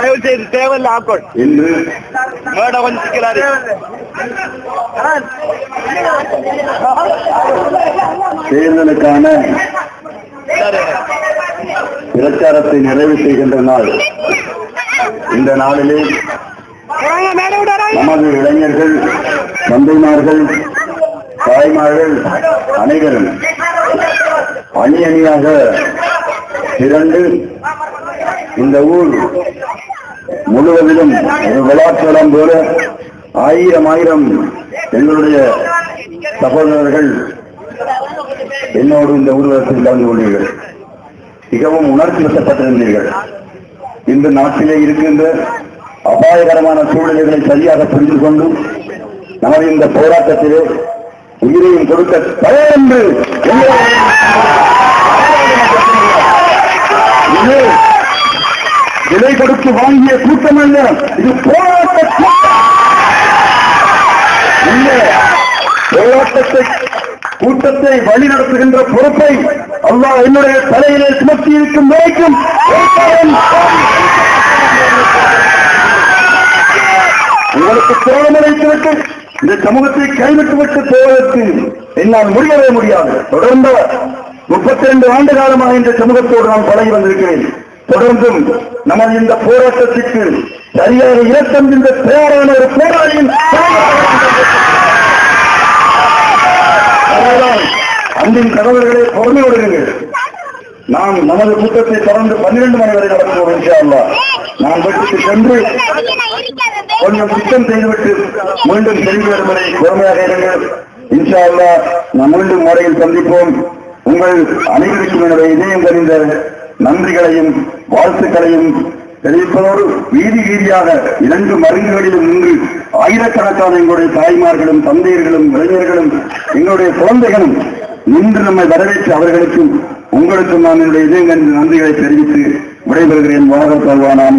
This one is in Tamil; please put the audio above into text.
தயவு செய்து தேவையில்லை ஆக்கோள் இன்று மேட கொஞ்சம் சிக்கிறாரு. தேர்தலுக்கான பிரச்சாரத்தை நிறைவு செய்கின்ற நாள். இந்த நாளிலே நமது இளைஞர்கள், தந்தைமார்கள், தாய்மார்கள் அனைவரும் அணி அணியாக திரண்டு இந்த ஊர் முழுவதிலும் ஒரு விழாக்களம் போல ஆயிரம் எங்களுடைய சகோதரர்கள் என்னோடு இந்த ஊர்வலத்தில் கலந்து கொண்டீர்கள். மிகவும் உணர்ச்சி வசப்பட்டிருந்தீர்கள். இந்த நாட்டிலே இருக்கின்ற அபாயகரமான சூழ்நிலைகளை சரியாக புரிந்து கொண்டு நமது இந்த போராட்டத்திலே உயிரையும் கொடுக்க தயார் என்று இது விலை கொடுத்து வாங்கிய கூட்டம் அல்ல, இது போராட்ட போராட்டத்தை கூட்டத்தை வழிநடத்துகின்ற பொறுப்பை அல்லாஹ் என்னுடைய தலையிலே சுமத்தி இருக்கும் வரைக்கும் உங்களுக்கு திறனமடைத்துவிட்டு இந்த சமூகத்தை கைவிட்டுவிட்டு போவதற்கு என்னால் முடியவே முடியாது. தொடர்ந்த 32 ஆண்டு காலமாக இந்த சமூகத்தோடு நான் பழகி வந்திருக்கிறேன். தொடர்ந்தும் நமது இந்த போராட்டத்திற்கு சரியாக இலக்கம் இந்த தயாரான ஒரு போராளியின் அன்பின் சகோதரர்களை பொறுமையோடுங்கள். நாம் நமது கூட்டத்தை தொடர்ந்து 12 மணி வரை நடத்துவோம். இன்ஷா அல்லாஹ் நான் வீட்டுக்கு சென்று கொஞ்சம் சுத்தம் செய்துவிட்டு மீண்டும் சென்று வரும் வரை பொறுமையாக இருங்கள். இன்ஷா அல்லாஹ் நாம் மீண்டும் முறையில் சந்திப்போம். உங்கள் அனைவருக்கும் என்னுடைய இதயம் கனிந்த நன்றிகளையும் வாழ்த்துக்களையும் தெரிவிப்பதோடு வீதி வீதியாக 2 மருந்துகளிலும் நின்று ஆயிரக்கணக்கான எங்களுடைய தாய்மார்களும் தந்தையர்களும் இளைஞர்களும் எங்களுடைய குழந்தைகளும் நின்று நம்மை வரவேற்று அவர்களுக்கும் உங்களுக்கும் நான் என்னுடைய இதயம் கனிந்த நன்றிகளை தெரிவித்து விடைபெறுகிறேன். வாழ்க வாழ்வானாம்.